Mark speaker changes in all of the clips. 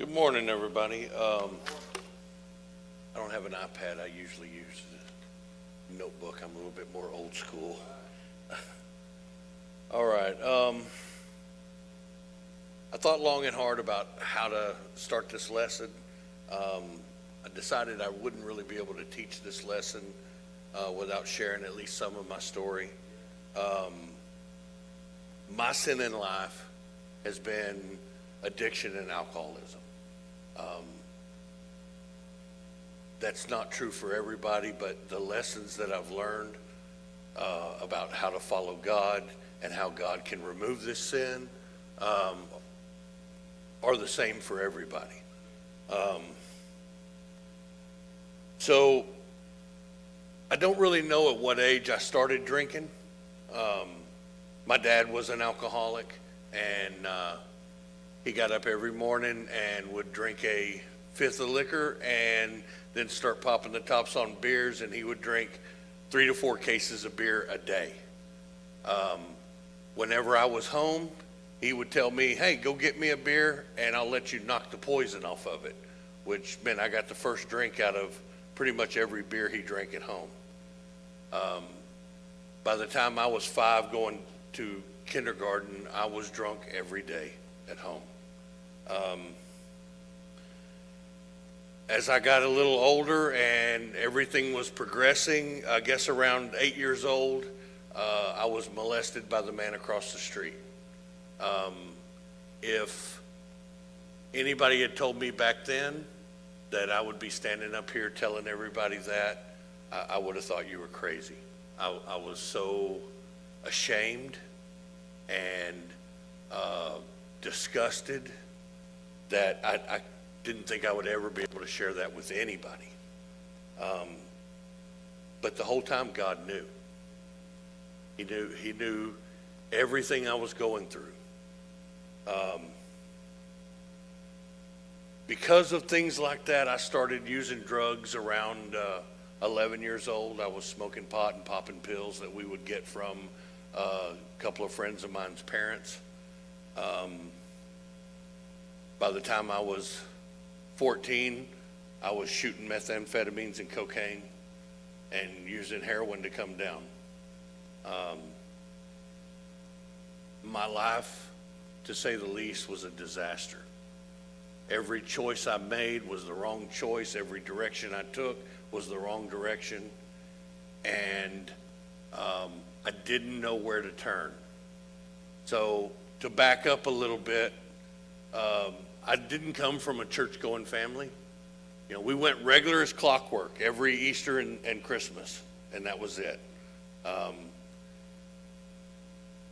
Speaker 1: Good morning, everybody. I don't have an iPad. I usually use the notebook. I'm a little bit more old school. All right. I thought long and hard about how to start this lesson. I decided I wouldn't really be able to teach this lesson without sharing at least some of my story. My sin in life has been addiction and alcoholism. That's not true for everybody, but the lessons that I've learned about how to follow God and how God can remove this sin are the same for everybody. So I don't really know at what age I started drinking. My dad was an alcoholic, and he got up every morning and would drink a fifth of liquor and then start popping the tops on beers, and he would drink 3 to 4 cases of beer a day. Whenever I was home, he would tell me, hey, go get me a beer and I'll let you knock the poison off of it, which meant I got the first drink out of pretty much every beer he drank at home. By the time I was 5 going to kindergarten, I was drunk every day at home. As I got a little older and everything was progressing, I guess around 8 years old, I was molested by the man across the street. If anybody had told me back then that I would be standing up here telling everybody that, I would have thought you were crazy. I was so ashamed and disgusted that I didn't think I would ever be able to share that with anybody. But the whole time God knew. He knew everything I was going through. Because of things like that, I started using drugs around 11 years old. I was smoking pot and popping pills that we would get from a couple of friends of mine's parents. By the time I was 14, I was shooting methamphetamines and cocaine and using heroin to come down. My life, to say the least, was a disaster. Every choice I made was the wrong choice. Every direction I took was the wrong direction. And I didn't know where to turn. So to back up a little bit, I didn't come from a church-going family. You know, we went regular as clockwork every Easter and Christmas, and that was it.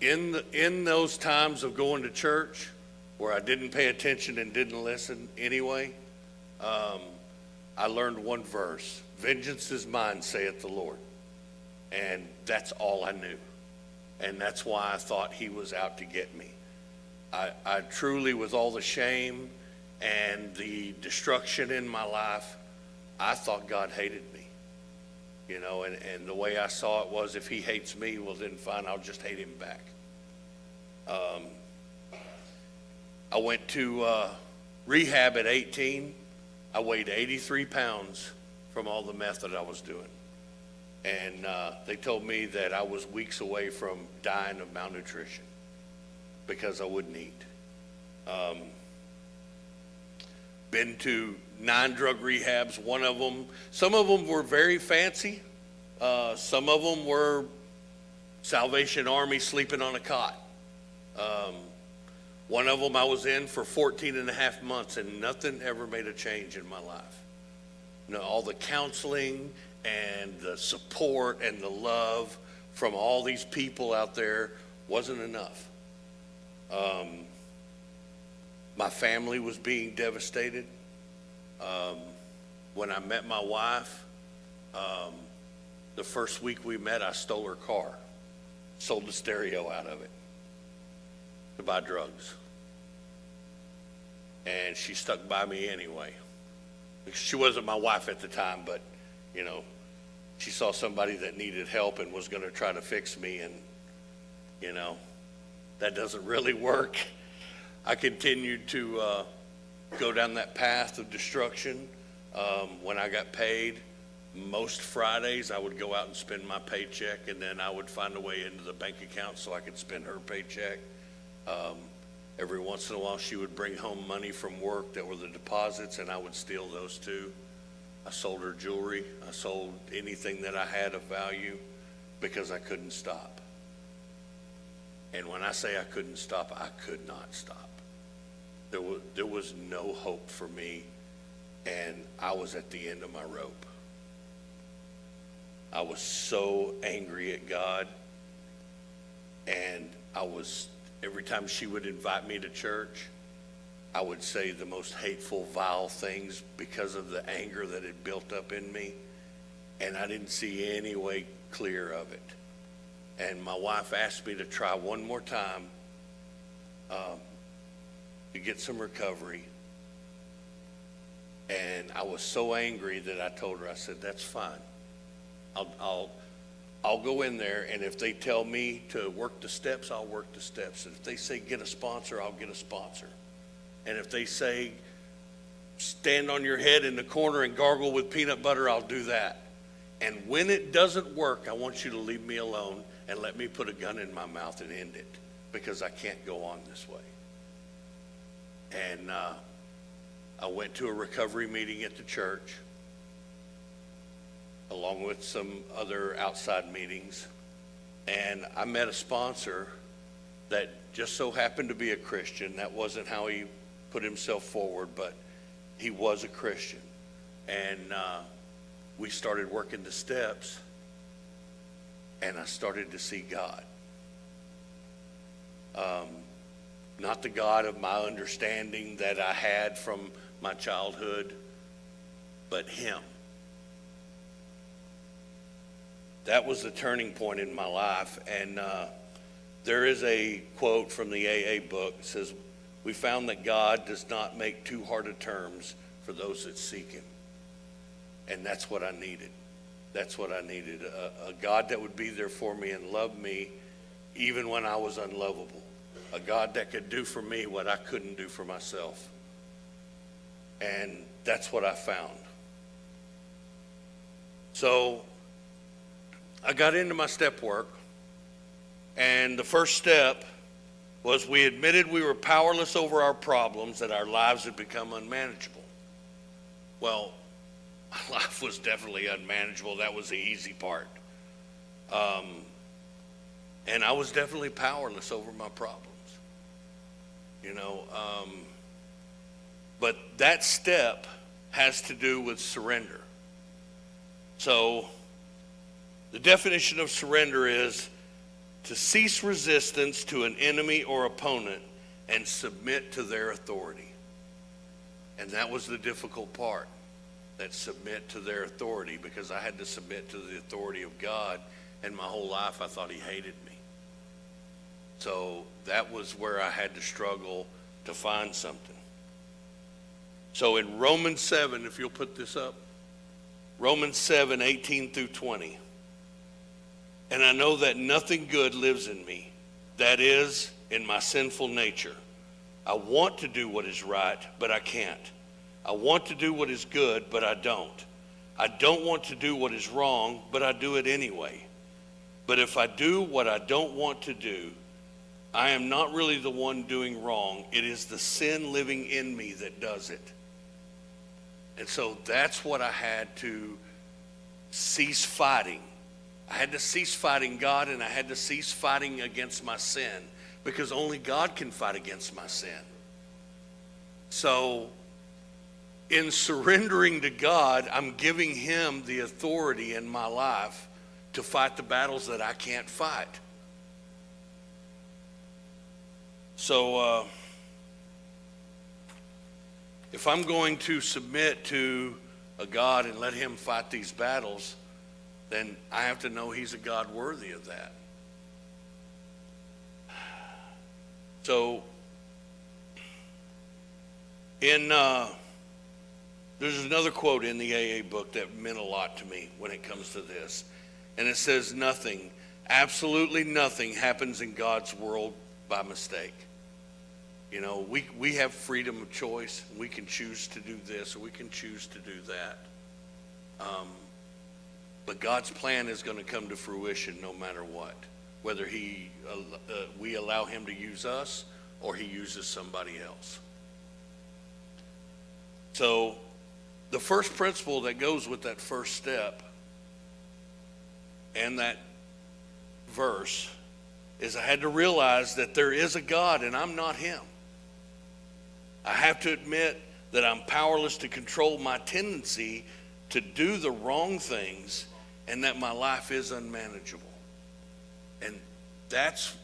Speaker 1: In those times of going to church where I didn't pay attention and didn't listen anyway, I learned one verse: vengeance is mine, saith the Lord. And that's all I knew. And that's why I thought he was out to get me. I truly, with all the shame and the destruction in my life, I thought God hated me. You know, and the way I saw it was, if he hates me, well then fine, I'll just hate him back. I went to rehab at 18. I weighed 83 pounds from all the meth that I was doing. And they told me that I was weeks away from dying of malnutrition because I wouldn't eat. Been to 9 drug rehabs. One of them, some of them were very fancy. Some of them were Salvation Army sleeping on a cot. One of them I was in for 14 and a half months, and nothing ever made a change in my life. You know, all the counseling and the support and the love from all these people out there wasn't enough. My family was being devastated. When I met my wife, the first week we met, I stole her car, sold the stereo out of it to buy drugs. And she stuck by me anyway. She wasn't my wife at the time, but, you know, she saw somebody that needed help and was going to try to fix me, and, you know, that doesn't really work. I continued to go down that path of destruction. When I got paid, most Fridays I would go out and spend my paycheck, and then I would find a way into the bank account so I could spend her paycheck. Every once in a while she would bring home money from work that were the deposits, and I would steal those too. I sold her jewelry. I sold anything that I had of value because I couldn't stop. And when I say I couldn't stop, I could not stop. There was no hope for me, and I was at the end of my rope. I was so angry at God, and every time she would invite me to church, I would say the most hateful, vile things because of the anger that had built up in me, and I didn't see any way clear of it. And my wife asked me to try one more time to get some recovery. And I was so angry that I told her, I said, that's fine. I'll go in there, and if they tell me to work the steps, I'll work the steps. And if they say get a sponsor, I'll get a sponsor. And if they say stand on your head in the corner and gargle with peanut butter, I'll do that. And when it doesn't work, I want you to leave me alone and let me put a gun in my mouth and end it, because I can't go on this way. And I went to a recovery meeting at the church, along with some other outside meetings. And I met a sponsor that just so happened to be a Christian. That wasn't how he put himself forward, but he was a Christian. And we started working the steps, and I started to see God. Not the God of my understanding that I had from my childhood, but him. That was the turning point in my life. And there is a quote from the AA book. It says, we found that God does not make too hard of terms for those that seek him. And that's what I needed. That's what I needed. A God that would be there for me and love me even when I was unlovable. A God that could do for me what I couldn't do for myself. And that's what I found. So I got into my step work, and the first step was we admitted we were powerless over our problems, that our lives had become unmanageable. Well, my life was definitely unmanageable. That was the easy part. And I was definitely powerless over my problems. But that step has to do with surrender. So the definition of surrender is to cease resistance to an enemy or opponent and submit to their authority. And that was the difficult part, that submit to their authority, because I had to submit to the authority of God, and my whole life I thought he hated me. So that was where I had to struggle to find something. So in Romans 7, if you'll put this up, Romans 7, 18 through 20. And I know that nothing good lives in me, that is, in my sinful nature. I want to do what is right, but I can't. I want to do what is good, but I don't. I don't want to do what is wrong, but I do it anyway. But if I do what I don't want to do, I am not really the one doing wrong. It is the sin living in me that does it. And so that's what I had to cease fighting. I had to cease fighting God, and I had to cease fighting against my sin, because only God can fight against my sin. So in surrendering to God, I'm giving him the authority in my life to fight the battles that I can't fight. So if I'm going to submit to a God and let him fight these battles, then I have to know he's a God worthy of that. So there's another quote in the AA book that meant a lot to me when it comes to this. And it says, nothing, absolutely nothing happens in God's world by mistake. You know, we have freedom of choice. We can choose to do this or we can choose to do that. But God's plan is going to come to fruition no matter what, whether we allow him to use us or he uses somebody else. So the first principle that goes with that first step and that verse is I had to realize that there is a God and I'm not him. I have to admit that I'm powerless to control my tendency to do the wrong things and that my life is unmanageable. And that's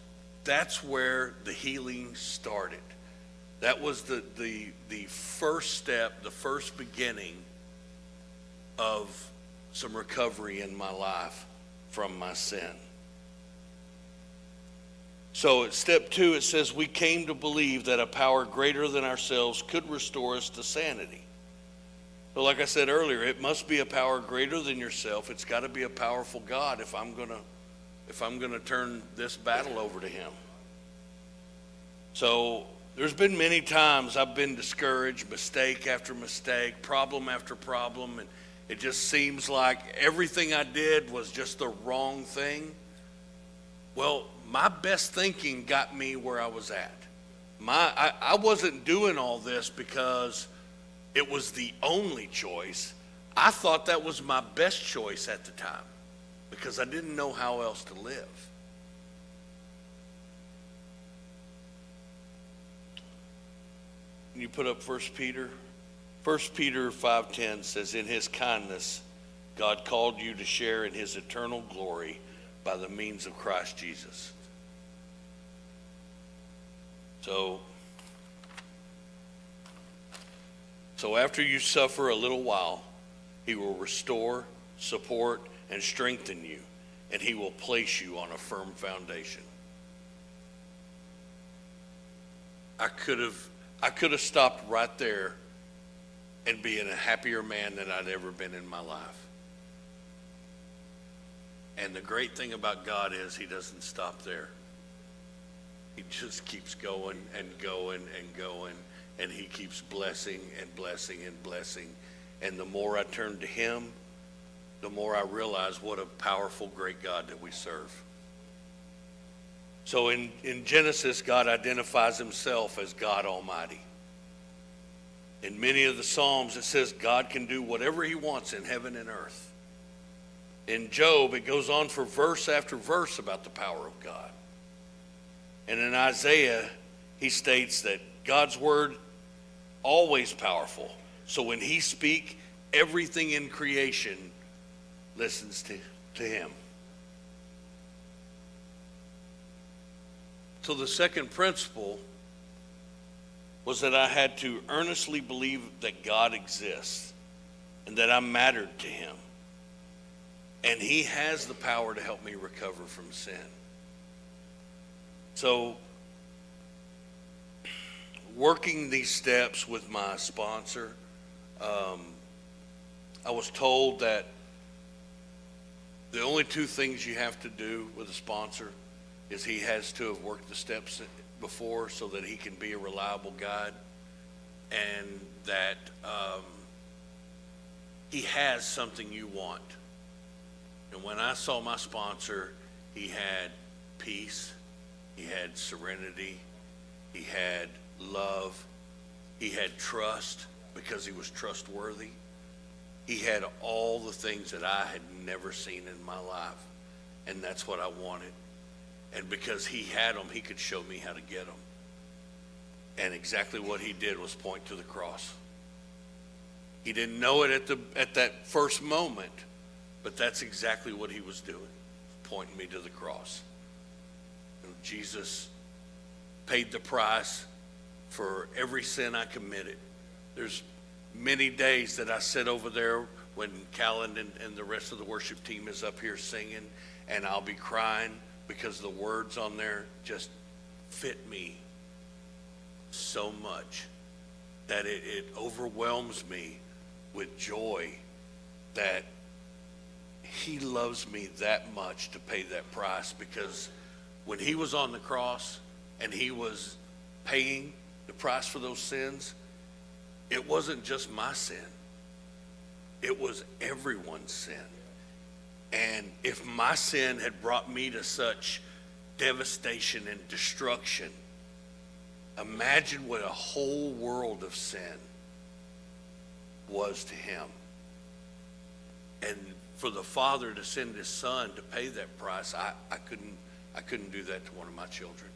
Speaker 1: where the healing started. That was the first step, the first beginning of some recovery in my life from my sin. So at step 2, it says, we came to believe that a power greater than ourselves could restore us to sanity. So like I said earlier, it must be a power greater than yourself. It's got to be a powerful God if I'm gonna turn this battle over to him. So there's been many times I've been discouraged, mistake after mistake, problem after problem, and it just seems like everything I did was just the wrong thing. Well, my best thinking got me where I was at. I wasn't doing all this because it was the only choice. I thought that was my best choice at the time because I didn't know how else to live. Can you put up 1 Peter? 1 Peter 5:10 says, in his kindness, God called you to share in his eternal glory by the means of Christ Jesus. So after you suffer a little while, he will restore, support, and strengthen you, and he will place you on a firm foundation. I could have stopped right there and being a happier man than I'd ever been in my life. And the great thing about God is he doesn't stop there. He just keeps going and going and going, and he keeps blessing and blessing and blessing. And the more I turn to him, the more I realize what a powerful, great God that we serve. So in Genesis, God identifies himself as God Almighty. In many of the Psalms, it says God can do whatever he wants in heaven and earth. In Job, it goes on for verse after verse about the power of God. And in Isaiah, he states that God's word always powerful. So when he speaks, everything in creation listens to him. So the second principle was that I had to earnestly believe that God exists and that I mattered to him. And he has the power to help me recover from sin. So working these steps with my sponsor, I was told that the only two things you have to do with a sponsor is he has to have worked the steps before so that he can be a reliable guide, and that he has something you want. And when I saw my sponsor, he had peace, he had serenity, he had love, he had trust because he was trustworthy. He had all the things that I had never seen in my life, and that's what I wanted. And because he had them, he could show me how to get them. And exactly what he did was point to the cross. He didn't know it at that first moment, but that's exactly what he was doing, pointing me to the cross. And Jesus paid the price for every sin I committed. There's many days that I sit over there when Callan and the rest of the worship team is up here singing, and I'll be crying because the words on there just fit me so much that it overwhelms me with joy that he loves me that much to pay that price. Because when he was on the cross and he was paying the price for those sins, it wasn't just my sin. It was everyone's sin. And if my sin had brought me to such devastation and destruction, imagine what a whole world of sin was to him. And for the Father to send his Son to pay that price, I couldn't do that to one of my children.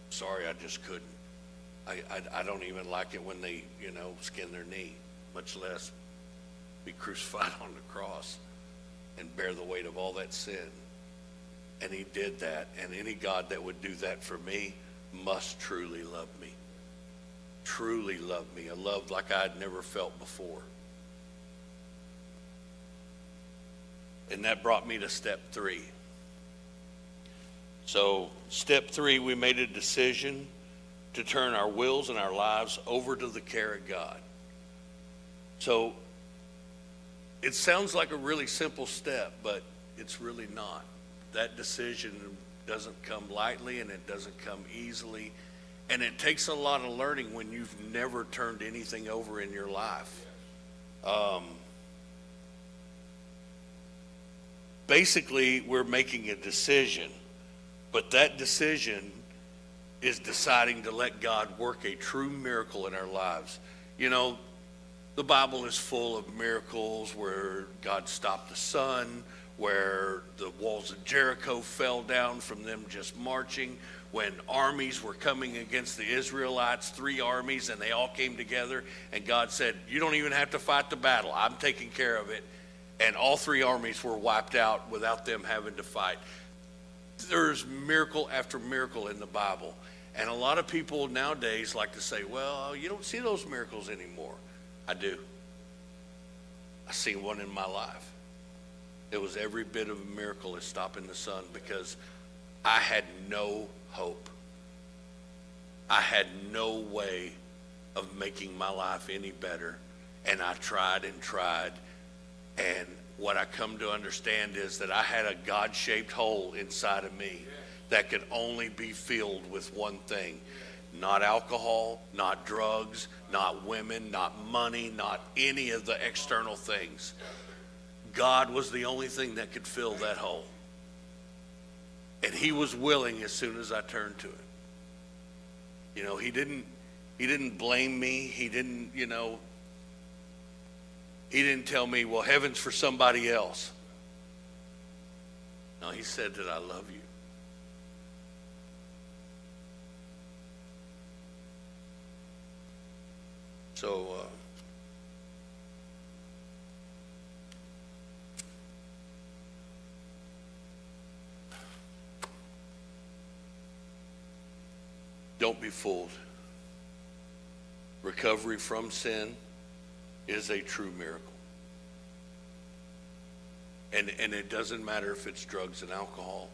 Speaker 1: Sorry, I just couldn't. I don't even like it when they, skin their knee, much less be crucified on the cross and bear the weight of all that sin. And he did that. And any God that would do that for me must truly love me. Truly love me. A love like I had never felt before. And that brought me to step 3. So step 3, we made a decision to turn our wills and our lives over to the care of God. So it sounds like a really simple step, but it's really not. That decision doesn't come lightly, and it doesn't come easily. And it takes a lot of learning when you've never turned anything over in your life. Basically, we're making a decision, but that decision is deciding to let God work a true miracle in our lives. The Bible is full of miracles where God stopped the sun, where the walls of Jericho fell down from them just marching, when armies were coming against the Israelites, 3 armies, and they all came together, and God said, you don't even have to fight the battle. I'm taking care of it. And all 3 armies were wiped out without them having to fight. There's miracle after miracle in the Bible. And a lot of people nowadays like to say, well, you don't see those miracles anymore. I do. I've seen one in my life. It was every bit of a miracle as stopping the sun, because I had no hope. I had no way of making my life any better. And I tried and tried. And what I come to understand is that I had a God-shaped hole inside of me that could only be filled with one thing. Not alcohol, not drugs, not women, not money, not any of the external things. God was the only thing that could fill that hole. And he was willing as soon as I turned to it. He didn't blame me. He didn't tell me, well, heaven's for somebody else. No, he said that I love you. So, don't be fooled. Recovery from sin is a true miracle. And it doesn't matter if it's drugs and alcohol.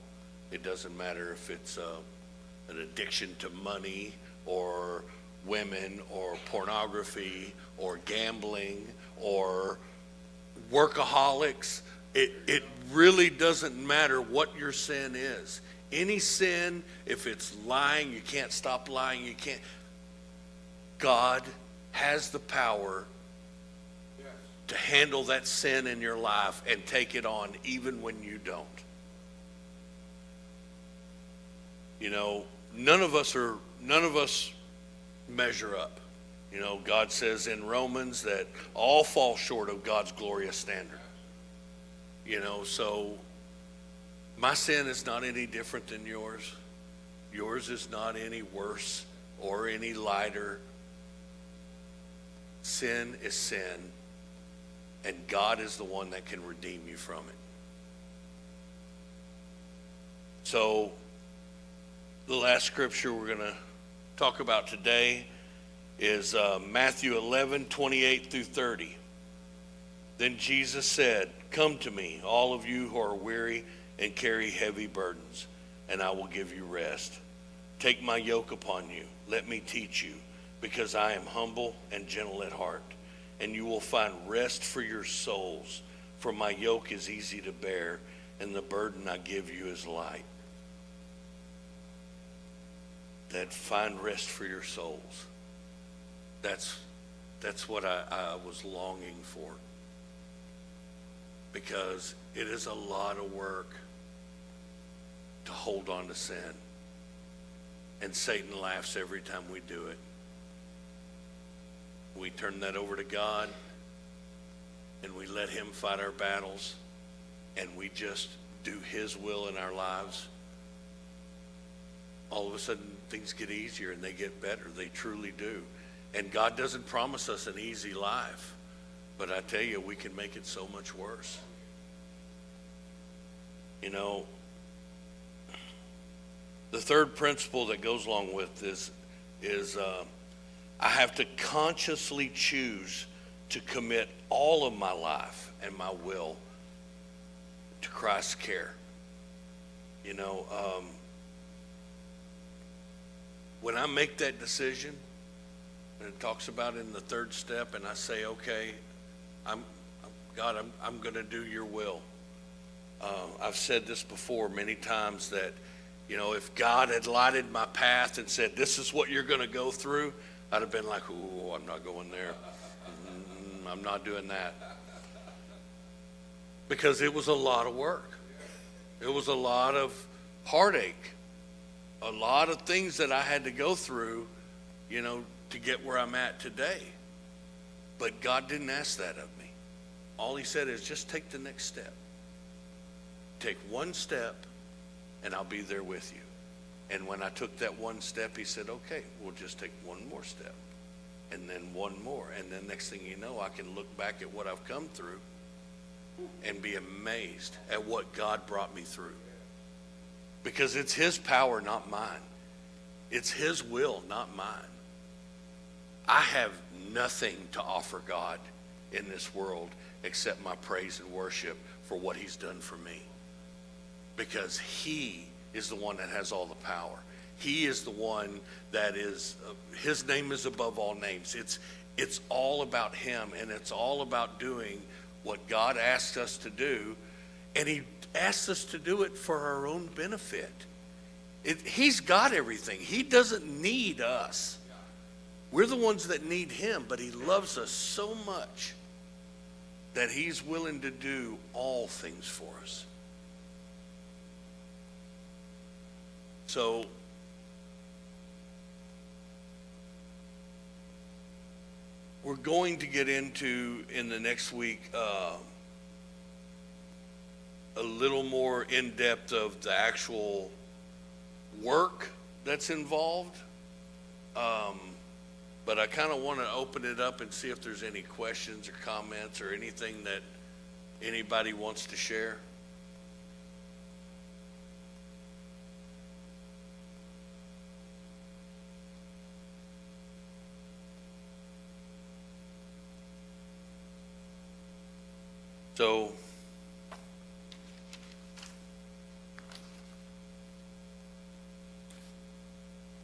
Speaker 1: It doesn't matter if it's an addiction to money or women or pornography or gambling or workaholics. It really doesn't matter what your sin is. Any sin, if it's lying, you can't stop lying, you can't. God has the power to handle that sin in your life and take it on even when you don't. None of us measure up. God says in Romans that all fall short of God's glorious standard. So my sin is not any different than yours. Yours is not any worse or any lighter. Sin is sin, and God is the one that can redeem you from it. So the last scripture we're going to talk about today is Matthew 11:28 through 30. Then Jesus said, "Come to me, all of you who are weary and carry heavy burdens, and I will give you rest. Take my yoke upon you. Let me teach you, because I am humble and gentle at heart, and you will find rest for your souls. For my yoke is easy to bear, and the burden I give you is light." that find rest for your souls. That's what I was longing for, because it is a lot of work to hold on to sin. And Satan laughs every time we do it. We turn that over to God, and we let him fight our battles, and we just do his will in our lives. All of a sudden, things get easier and they get better. They truly do. And God doesn't promise us an easy life, but I tell you, we can make it so much worse. You know, the third principle that goes along with this is I have to consciously choose to commit all of my life and my will to Christ's care. You know, when I make that decision, and it talks about it in the third step, and I say, okay, God, I'm going to do your will. I've said this before many times that, you know, if God had lighted my path and said, this is what you're going to go through, I'd have been like, oh, I'm not going there. I'm not doing that. Because it was a lot of work. It was a lot of heartache. A lot of things that I had to go through, you know, to get where I'm at today. But God didn't ask that of me. All he said is just take the next step. Take one step and I'll be there with you. And when I took that one step, he said, okay, we'll just take one more step. And then one more. And then next thing you know, I can look back at what I've come through and be amazed at what God brought me through. Because it's his power, not mine. It's his will, not mine. I have nothing to offer God in this world except my praise and worship for what he's done for me. Because he is the one that has all the power. He is the one that is, his name is above all names. It's all about him, and it's all about doing what God asks us to do, and he asks us to do it for our own benefit. He's got everything. He doesn't need us. We're the ones that need him, but he loves us so much that he's willing to do all things for us. So, we're going to get into, in the next week, a little more in depth of the actual work that's involved. But I kind of want to open it up and see if there's any questions or comments or anything that anybody wants to share. So,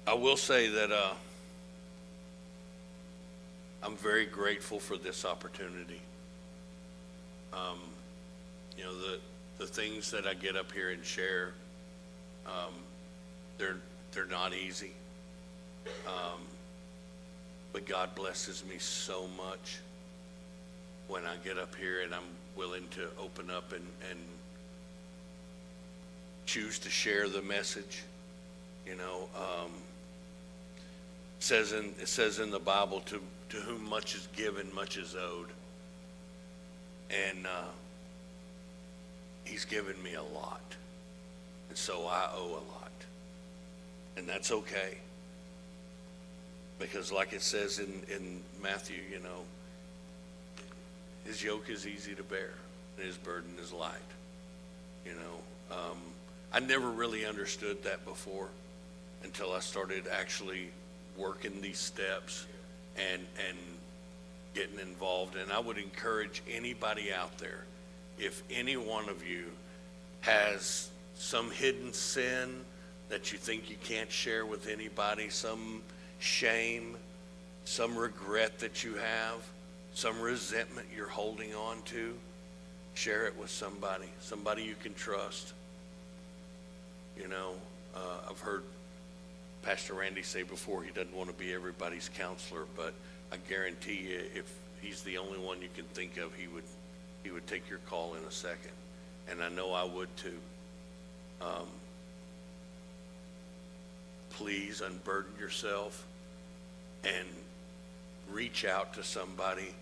Speaker 1: I will say that I'm very grateful for this opportunity. You know, the things that I get up here and share, they're not easy. But God blesses me so much when I get up here and I'm willing to open up and choose to share the message. You know, it says in the Bible, to whom much is given, much is owed. And he's given me a lot. And so I owe a lot. And that's okay. Because like it says in Matthew, you know, his yoke is easy to bear, and his burden is light. You know, I never really understood that before until I started actually working these steps and getting involved. And I would encourage anybody out there, if any one of you has some hidden sin that you think you can't share with anybody, some shame, some regret that you have, some resentment you're holding on to, share it with somebody you can trust. You know, I've heard Pastor Randy say before, he doesn't want to be everybody's counselor, but I guarantee you, if he's the only one you can think of, he would take your call in a second. And I know I would too. Please unburden yourself and reach out to somebody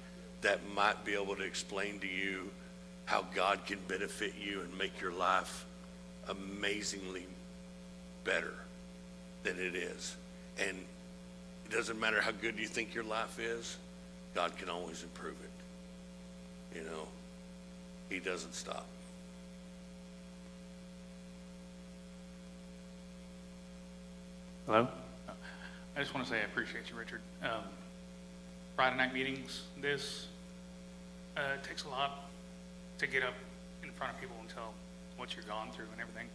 Speaker 1: that might be able to explain to you how God can benefit you and make your life amazingly better than it is. And it doesn't matter how good you think your life is, God can always improve it. You know, he doesn't stop.
Speaker 2: Hello? I just want to say I appreciate you, Richard. Friday night meetings, this takes a lot to get up in front of people and tell what you're gone through and everything.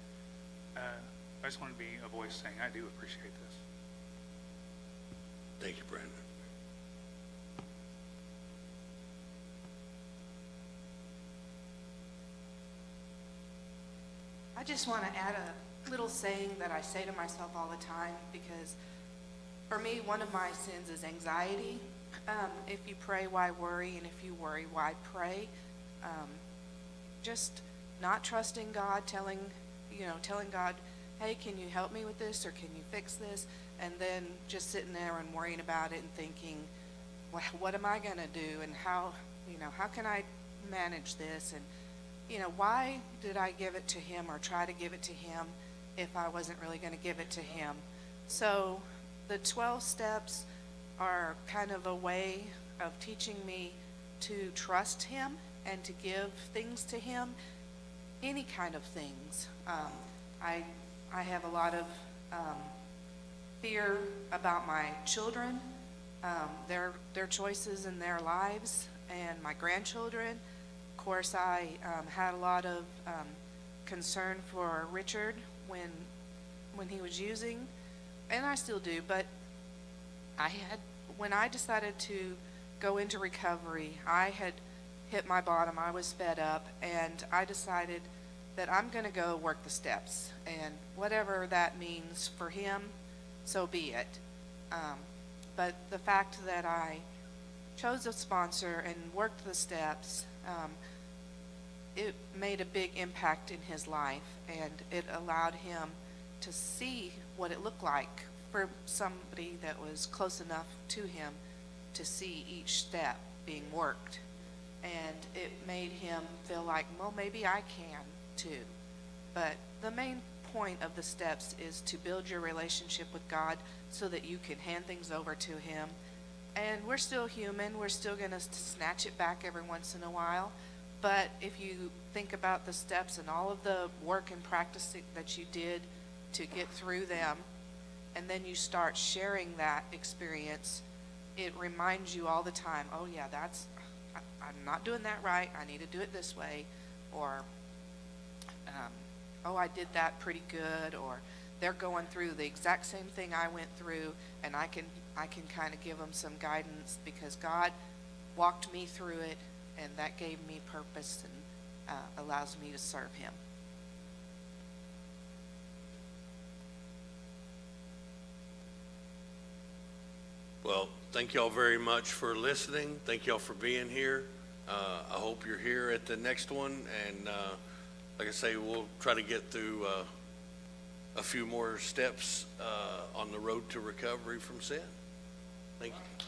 Speaker 2: I just want to be a voice saying I do appreciate this.
Speaker 1: Thank you, Brandon.
Speaker 3: I just want to add a little saying that I say to myself all the time, because for me, one of my sins is anxiety. If you pray, why worry? And if you worry, why pray? Just not trusting God, telling God, hey, can you help me with this, or can you fix this? And then just sitting there and worrying about it and thinking, well, what am I going to do? And how can I manage this? And why did I give it to him or try to give it to him if I wasn't really going to give it to him? So the 12 steps are kind of a way of teaching me to trust him and to give things to him, any kind of things. I have a lot of fear about my children, their choices in their lives, and my grandchildren. Of course, I had a lot of concern for Richard when he was using, and I still do, but when I decided to go into recovery, I had hit my bottom. I was fed up, and I decided that I'm going to go work the steps, and whatever that means for him, so be it. But the fact that I chose a sponsor and worked the steps, it made a big impact in his life, and it allowed him to see what it looked like for somebody that was close enough to him to see each step being worked. And it made him feel like, well, maybe I can too. But the main point of the steps is to build your relationship with God so that you can hand things over to him. And we're still human. We're still going to snatch it back every once in a while. But if you think about the steps and all of the work and practice that you did to get through them, and then you start sharing that experience, it reminds you all the time, oh yeah, I'm not doing that right. I need to do it this way. Or, oh, I did that pretty good. Or they're going through the exact same thing I went through, and I can kind of give them some guidance because God walked me through it, and that gave me purpose and allows me to serve him.
Speaker 1: Well, thank y'all very much for listening. Thank y'all for being here. I hope you're here at the next one. And like I say, we'll try to get through a few more steps on the road to recovery from sin. Thank you.